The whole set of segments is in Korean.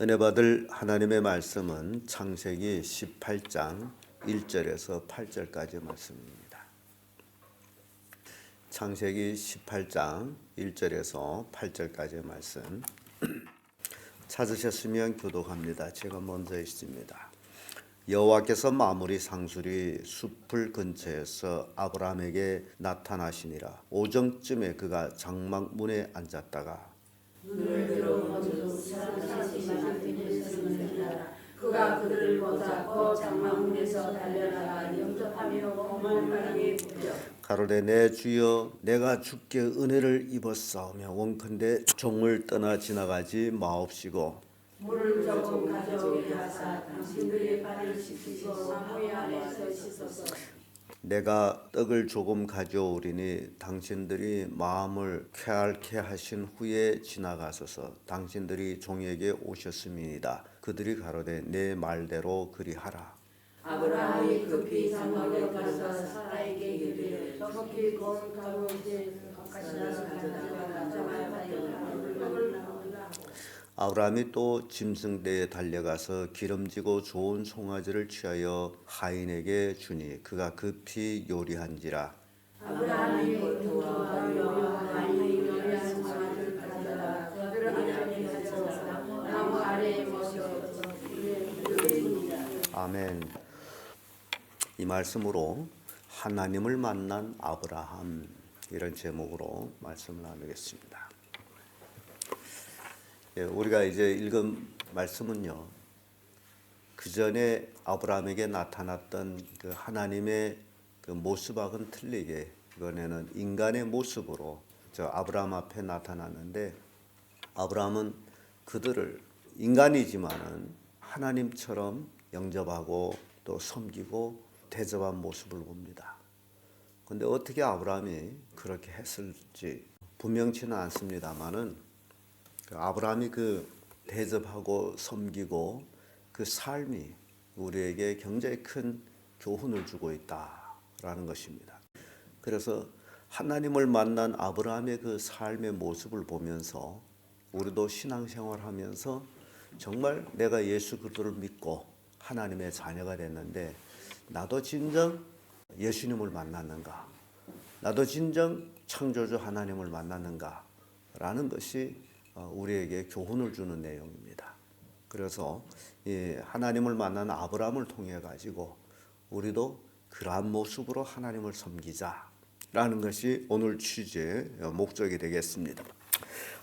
은혜 받을 하나님의 말씀은 창세기 18장 1절에서 8절까지 말씀입니다. 창세기 18장 1절에서 8절까지의 말씀 찾으셨으면 교독합니다. 제가 먼저 읽습니다. 여호와께서 만물이 상수리 숲을 근처에서 아브라함에게 나타나시니라. 오정쯤에 그가 장막문에 앉았다가 눈을 들어 먼저 사람이 맞은편에 섰느니라. 그가 그들을 보자 장막문에서 달려나가 영접하며 오만하게 굽혀 가로되 내 주여 내가 주께 은혜를 입었사오며 원컨대 종을 떠나 지나가지 마옵시고 물을 조금 가져오게 하사 당신들의 발을 씻기고 나무 아래서 씻어서 내가 떡을 조금 가져오리니 당신들이 마음을 쾌활케 하신 후에 지나가소서. 당신들이 종에게 오셨음이니이다. 그들이 가로되 내 말대로 그리하라. 아브라함이 급히 장막에 가서 사라에게 이르되 속히 곧 가로되 가시나서 가져다가 떡을 나오라. 아브라함이 또 짐승대에 달려가서 기름지고 좋은 송아지를 취하여 하인에게 주니 그가 급히 요리한지라. 아브라함이 부터 하인이 요리한 송아지를 가져다가 그들 앞에 가져서 나무 아래에 모셔 아멘. 이 말씀으로 하나님을 만난 아브라함, 이런 제목으로 말씀을 나누겠습니다. 우리가 이제 읽은 말씀은요, 그 전에 아브라함에게 나타났던 그 하나님의 그 모습하고는 틀리게 이번에는 인간의 모습으로 저 아브라함 앞에 나타났는데, 아브라함은 그들을 인간이지만은 하나님처럼 영접하고 또 섬기고 대접한 모습을 봅니다. 그런데 어떻게 아브라함이 그렇게 했을지 분명치는 않습니다만은 아브라함이 그 대접하고 섬기고 그 삶이 우리에게 굉장히 큰 교훈을 주고 있다라는 것입니다. 그래서 하나님을 만난 아브라함의 그 삶의 모습을 보면서 우리도 신앙생활하면서 정말 내가 예수 그리스도를 믿고 하나님의 자녀가 됐는데 나도 진정 예수님을 만났는가? 나도 진정 창조주 하나님을 만났는가? 라는 것이 우리에게 교훈을 주는 내용입니다. 그래서 하나님을 만난 아브라함을 통해 가지고 우리도 그러한 모습으로 하나님을 섬기자라는 것이 오늘 취지의 목적이 되겠습니다.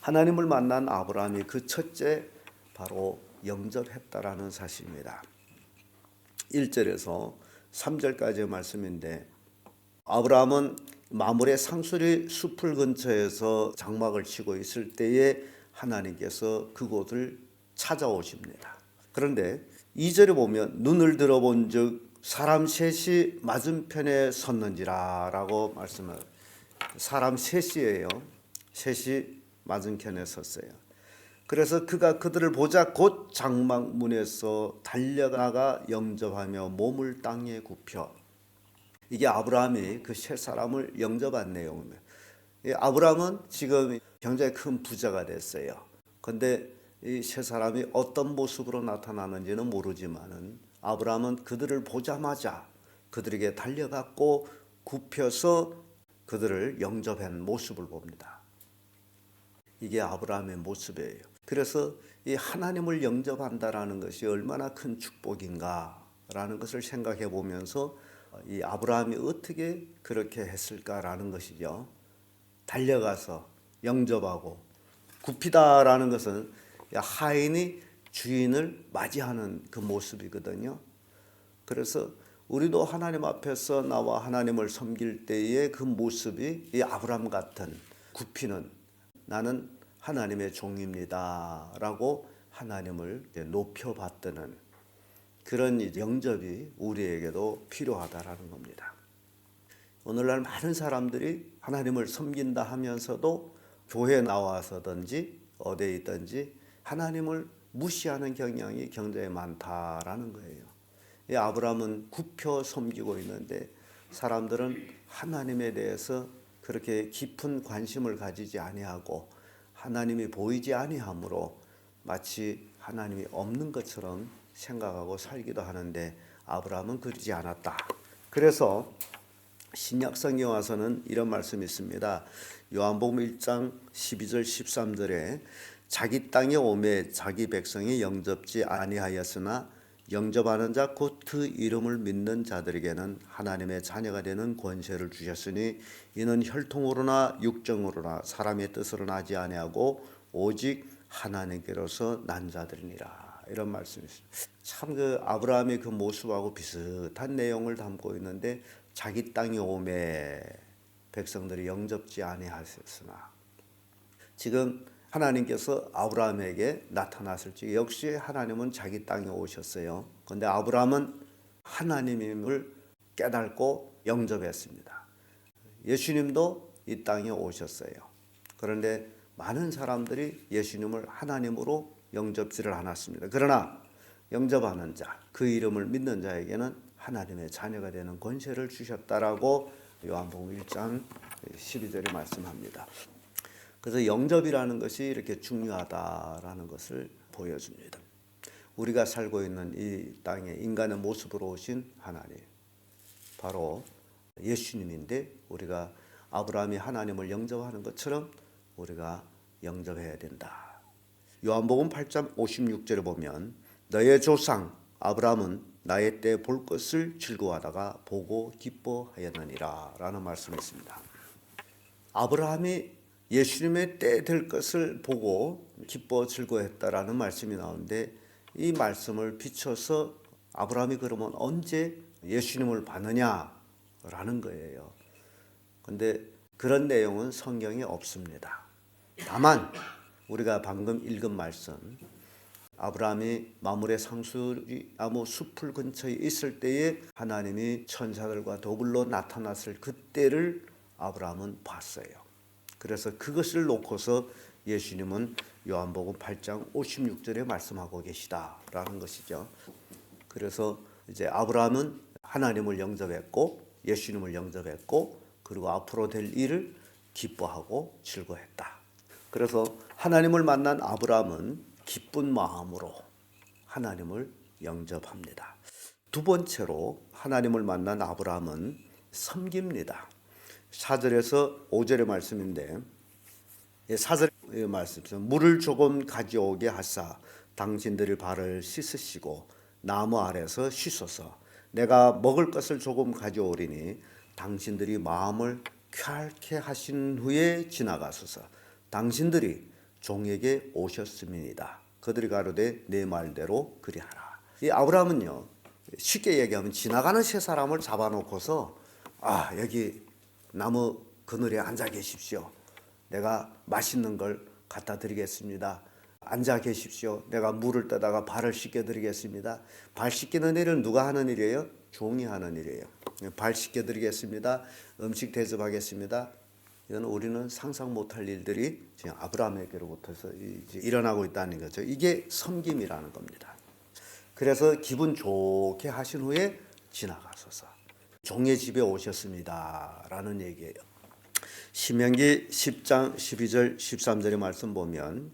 하나님을 만난 아브라함이 그 첫째 바로 영접했다라는 사실입니다. 1절에서 3절까지의 말씀인데, 아브라함은 마물의 상수리 숲을 근처에서 장막을 치고 있을 때에 하나님께서 그곳을 찾아오십니다. 그런데 2절에 보면 눈을 들어본 즉 사람 셋이 맞은편에 섰는지라 라고 말씀을, 사람 셋이에요. 셋이 맞은편에 섰어요. 그래서 그가 그들을 보자 곧 장막문에서 달려나가 영접하며 몸을 땅에 굽혀. 이게 아브라함이 그 세 사람을 영접한 내용입니다. 아브라함은 지금 굉장히 큰 부자가 됐어요. 그런데 이 세 사람이 어떤 모습으로 나타나는지는 모르지만은 아브라함은 그들을 보자마자 그들에게 달려갔고 굽혀서 그들을 영접한 모습을 봅니다. 이게 아브라함의 모습이에요. 그래서 이 하나님을 영접한다라는 것이 얼마나 큰 축복인가라는 것을 생각해 보면서 이 아브라함이 어떻게 그렇게 했을까라는 것이죠. 달려가서 영접하고 굽히다라는 것은 하인이 주인을 맞이하는 그 모습이거든요. 그래서 우리도 하나님 앞에서 나와 하나님을 섬길 때의 그 모습이 이 아브라함 같은 굽히는, 나는 하나님의 종입니다 라고 하나님을 높여받드는 그런 영접이 우리에게도 필요하다라는 겁니다. 오늘날 많은 사람들이 하나님을 섬긴다 하면서도 교회에 나와서든지 어디에 있든지 하나님을 무시하는 경향이 굉장히 많다라는 거예요. 이 아브라함은 굽혀 섬기고 있는데 사람들은 하나님에 대해서 그렇게 깊은 관심을 가지지 아니하고 하나님이 보이지 아니하므로 마치 하나님이 없는 것처럼 생각하고 살기도 하는데 아브라함은 그러지 않았다. 그래서 신약 성경에 와서는 이런 말씀이 있습니다. 요한복음 1장 12절 13절에 자기 땅에 오매 자기 백성이 영접지 아니하였으나 영접하는 자 곧 그 이름을 믿는 자들에게는 하나님의 자녀가 되는 권세를 주셨으니 이는 혈통으로나 육정으로나 사람의 뜻으로 나지 아니하고 오직 하나님께로서 난 자들이니라. 이런 말씀이 있습니다. 참 그 아브라함의 그 모습하고 비슷한 내용을 담고 있는데 자기 땅에 오매 백성들이 영접지 아니하였으나 지금 하나님께서 아브라함에게 나타났을 때 역시 하나님은 자기 땅에 오셨어요. 그런데 아브라함은 하나님임을 깨닫고 영접했습니다. 예수님도 이 땅에 오셨어요. 그런데 많은 사람들이 예수님을 하나님으로 영접지를 않았습니다. 그러나 영접하는 자, 그 이름을 믿는 자에게는 하나님의 자녀가 되는 권세를 주셨다라고 요한복음 1장 12절에 말씀합니다. 그래서 영접이라는 것이 이렇게 중요하다라는 것을 보여줍니다. 우리가 살고 있는 이 땅에 인간의 모습으로 오신 하나님, 바로 예수님인데 우리가 아브라함이 하나님을 영접하는 것처럼 우리가 영접해야 된다. 요한복음 8장 56절에 보면 너의 조상 아브라함은 나의 때 볼 것을 즐거워하다가 보고 기뻐하였느니라 라는 말씀이 있습니다. 아브라함이 예수님의 때 될 것을 보고 기뻐 즐거워했다라는 말씀이 나오는데 이 말씀을 비춰서 아브라함이 그러면 언제 예수님을 받느냐라는 거예요. 그런데 그런 내용은 성경에 없습니다. 다만 우리가 방금 읽은 말씀 아브라함이 마므레 상수리나무 숲을 근처에 있을 때에 하나님이 천사들과 더불어 나타났을 그때를 아브라함은 봤어요. 그래서 그것을 놓고서 예수님은 요한복음 8장 56절에 말씀하고 계시다라는 것이죠. 그래서 이제 아브라함은 하나님을 영접했고 예수님을 영접했고 그리고 앞으로 될 일을 기뻐하고 즐거워했다. 그래서 하나님을 만난 아브라함은 기쁜 마음으로 하나님을 영접합니다. 두 번째로 하나님을 만난 아브라함은 섬깁니다. 4절에서 5절의 말씀인데 4절의 말씀 물을 조금 가져오게 하사 당신들의 발을 씻으시고 나무 아래서 쉬소서 내가 먹을 것을 조금 가져오리니 당신들이 마음을 쾌활케 하신 후에 지나가소서 당신들이 종에게 오셨음이니이다. 그들이 가로되 내 말대로 그리하라. 이 아브라함은요 쉽게 얘기하면 지나가는 세 사람을 잡아놓고서 여기 나무 그늘에 앉아 계십시오. 내가 맛있는 걸 갖다 드리겠습니다. 앉아 계십시오. 내가 물을 떠다가 발을 씻겨 드리겠습니다. 발 씻기는 일은 누가 하는 일이에요? 종이 하는 일이에요. 발 씻겨 드리겠습니다. 음식 대접하겠습니다. 이건 우리는 상상 못할 일들이 지금 아브라함에게로부터서 일어나고 있다는 거죠. 이게 섬김이라는 겁니다. 그래서 기분 좋게 하신 후에 지나가소서. 종의 집에 오셨습니다 라는 얘기예요. 신명기 10장 12절 13절의 말씀 보면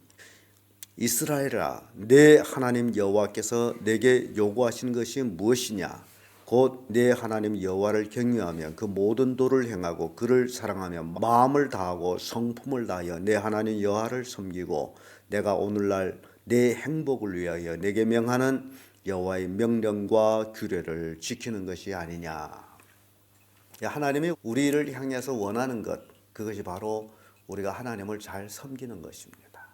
이스라엘아 내 하나님 여호와께서 내게 요구하신 것이 무엇이냐 곧 내 하나님 여호와를 경외하며 그 모든 도를 행하고 그를 사랑하며 마음을 다하고 성품을 다하여 내 하나님 여호와를 섬기고 내가 오늘날 내 행복을 위하여 내게 명하는 여호와의 명령과 규례를 지키는 것이 아니냐. 하나님이 우리를 향해서 원하는 것 그것이 바로 우리가 하나님을 잘 섬기는 것입니다.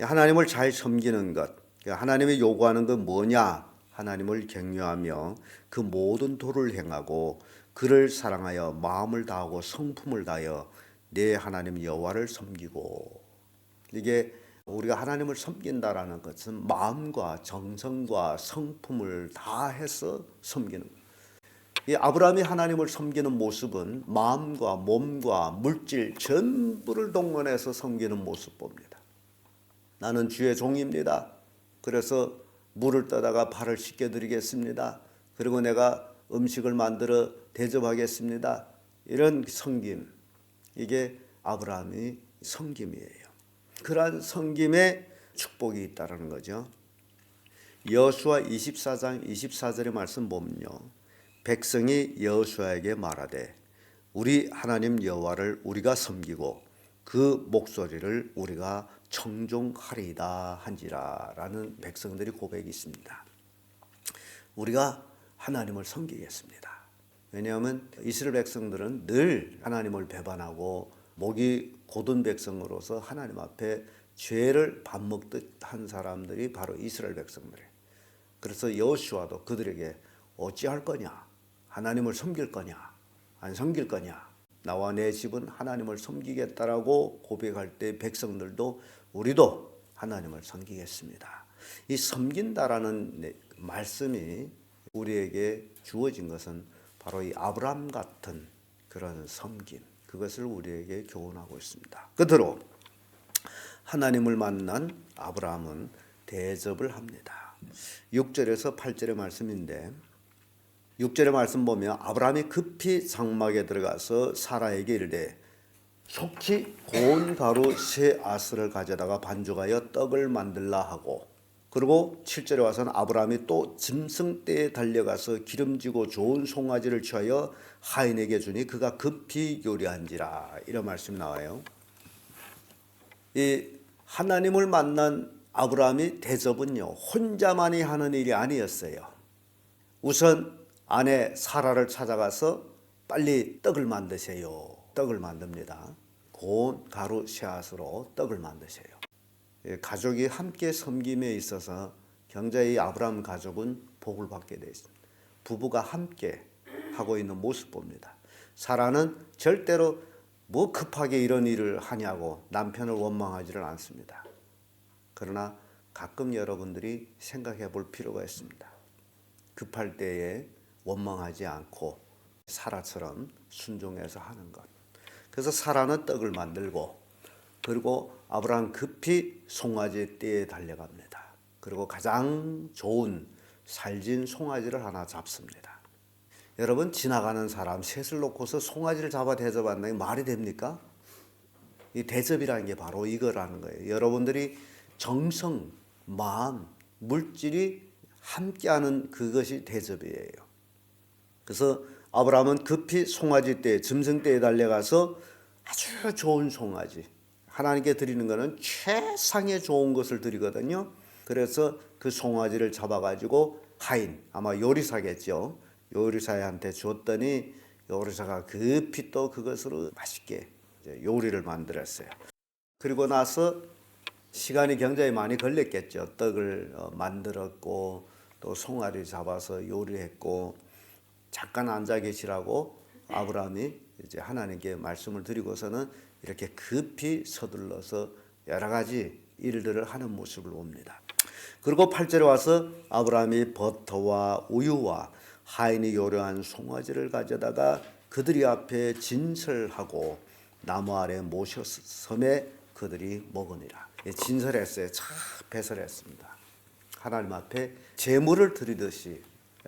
하나님을 잘 섬기는 것 하나님이 요구하는 건 뭐냐? 하나님을 경외하며 그 모든 도를 행하고 그를 사랑하여 마음을 다하고 성품을 다하여 내 하나님 여호와를 섬기고 이게 우리가 하나님을 섬긴다라는 것은 마음과 정성과 성품을 다해서 섬기는 거예요. 이 아브라함이 하나님을 섬기는 모습은 마음과 몸과 물질 전부를 동원해서 섬기는 모습 봅니다. 나는 주의 종입니다. 그래서 물을 떠다가 발을 씻겨드리겠습니다. 그리고 내가 음식을 만들어 대접하겠습니다. 이런 섬김, 이게 아브라함의 섬김이에요. 그러한 섬김에 축복이 있다라는 거죠. 여호수아 24장 24절의 말씀 보면요. 백성이 여호수아에게 말하되 우리 하나님 여호와를 우리가 섬기고 그 목소리를 우리가 청종하리이다 한지라라는 백성들이 고백이 있습니다. 우리가 하나님을 섬기겠습니다. 왜냐하면 이스라엘 백성들은 늘 하나님을 배반하고 목이 곧은 백성으로서 하나님 앞에 죄를 밥 먹듯 한 사람들이 바로 이스라엘 백성들이에요. 그래서 여호수아도 그들에게 어찌할 거냐? 하나님을 섬길 거냐? 안 섬길 거냐? 나와 내 집은 하나님을 섬기겠다라고 고백할 때 백성들도 우리도 하나님을 섬기겠습니다. 이 섬긴다라는 말씀이 우리에게 주어진 것은 바로 이 아브라함 같은 그런 섬김, 그것을 우리에게 교훈하고 있습니다. 그대로 하나님을 만난 아브라함은 대접을 합니다. 6절에서 8절의 말씀인데 6절의 말씀 보면 아브라함이 급히 장막에 들어가서 사라에게 이르되 속히 고운 가루 세 아스를 가져다가 반죽하여 떡을 만들라 하고, 그리고 7절에 와서는 아브라함이 또 짐승떼에 달려가서 기름지고 좋은 송아지를 취하여 하인에게 주니 그가 급히 요리한지라, 이런 말씀이 나와요. 이 하나님을 만난 아브라함이 대접은요 혼자만이 하는 일이 아니었어요. 우선 아내 사라를 찾아가서 빨리 떡을 만드세요. 떡을 만듭니다. 고운 가루 씨앗으로 떡을 만드세요. 가족이 함께 섬김에 있어서 굉장히 아브라함 가족은 복을 받게 되어 있습니다. 부부가 함께 하고 있는 모습 봅니다. 사라는 절대로 뭐 급하게 이런 일을 하냐고 남편을 원망하지를 않습니다. 그러나 가끔 여러분들이 생각해 볼 필요가 있습니다. 급할 때에 원망하지 않고 사라처럼 순종해서 하는 것. 그래서 사라는 떡을 만들고, 그리고 아브라함 급히 송아지 떼에 달려갑니다. 그리고 가장 좋은 살진 송아지를 하나 잡습니다. 여러분, 지나가는 사람 셋을 놓고서 송아지를 잡아 대접한다는 게 말이 됩니까? 이 대접이라는 게 바로 이거라는 거예요. 여러분들이 정성, 마음, 물질이 함께하는 그것이 대접이에요. 그래서 아브라함은 급히 송아지 떼, 짐승 떼에 달려가서 아주 좋은 송아지, 하나님께 드리는 것은 최상의 좋은 것을 드리거든요. 그래서 그 송아지를 잡아가지고 하인, 아마 요리사겠죠, 요리사한테 줬더니 요리사가 급히 또 그것으로 맛있게 요리를 만들었어요. 그리고 나서 시간이 굉장히 많이 걸렸겠죠. 떡을 만들었고 또 송아리 잡아서 요리했고, 잠깐 앉아 계시라고 아브라함이 이제 하나님께 말씀을 드리고서는 이렇게 급히 서둘러서 여러 가지 일들을 하는 모습을 봅니다. 그리고 8절에 와서 아브라함이 버터와 우유와 하인이 요리한 송아지를 가져다가 그들이 앞에 진설하고 나무 아래 모셔 섬에 그들이 먹으니라. 진설했어요. 참 배설했습니다. 하나님 앞에 제물을 드리듯이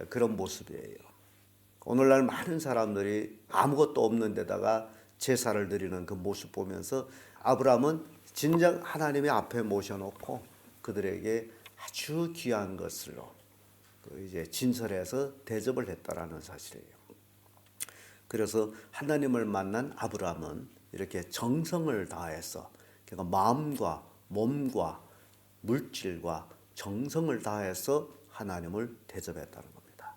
그런 모습이에요. 오늘날 많은 사람들이 아무것도 없는 데다가 제사를 드리는 그 모습 보면서 아브라함은 진정 하나님의 앞에 모셔놓고 그들에게 아주 귀한 것으로 이제 진설해서 대접을 했다라는 사실이에요. 그래서 하나님을 만난 아브라함은 이렇게 정성을 다해서, 그러니까 마음과 몸과 물질과 정성을 다해서 하나님을 대접했다는 겁니다.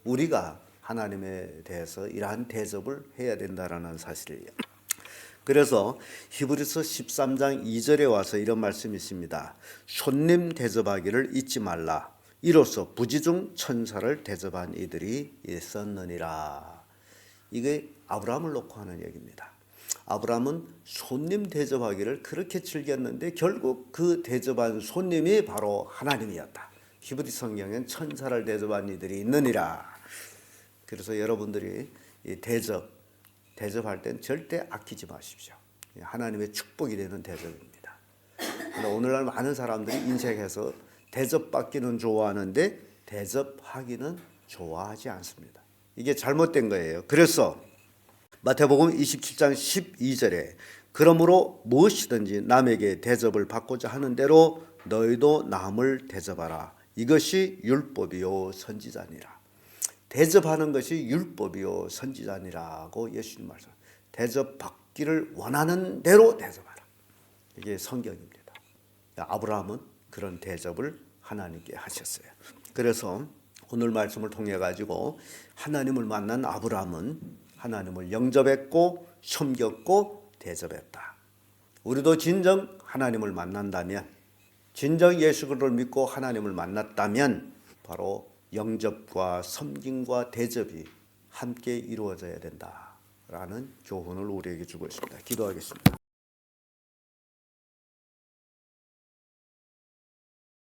우리가 하나님에 대해서 이러한 대접을 해야 된다는 사실이에요. 그래서 히브리서 13장 2절에 와서 이런 말씀이 있습니다. 손님 대접하기를 잊지 말라. 이로써 부지중 천사를 대접한 이들이 있었느니라. 이게 아브라함을 놓고 하는 얘기입니다. 아브라함은 손님 대접하기를 그렇게 즐겼는데 결국 그 대접한 손님이 바로 하나님이었다. 히브리 성경엔 천사를 대접한 이들이 있느니라. 그래서 여러분들이 이 대접할 땐 절대 아끼지 마십시오. 하나님의 축복이 되는 대접입니다. 그런데 오늘날 많은 사람들이 인생에서 대접받기는 좋아하는데 대접하기는 좋아하지 않습니다. 이게 잘못된 거예요. 그래서 마태복음 27장 12절에 그러므로 무엇이든지 남에게 대접을 받고자 하는 대로 너희도 남을 대접하라. 이것이 율법이요 선지자니라. 대접하는 것이 율법이요 선지자니라고 예수님 말씀. 대접받기를 원하는 대로 대접하라. 이게 성경입니다. 아브라함은 그런 대접을 하나님께 하셨어요. 그래서 오늘 말씀을 통해 가지고 하나님을 만난 아브라함은 하나님을 영접했고 섬겼고 대접했다. 우리도 진정 하나님을 만난다면, 진정 예수 그리스도를 믿고 하나님을 만났다면 바로 영접과 섬김과 대접이 함께 이루어져야 된다라는 교훈을 우리에게 주고 있습니다. 기도하겠습니다.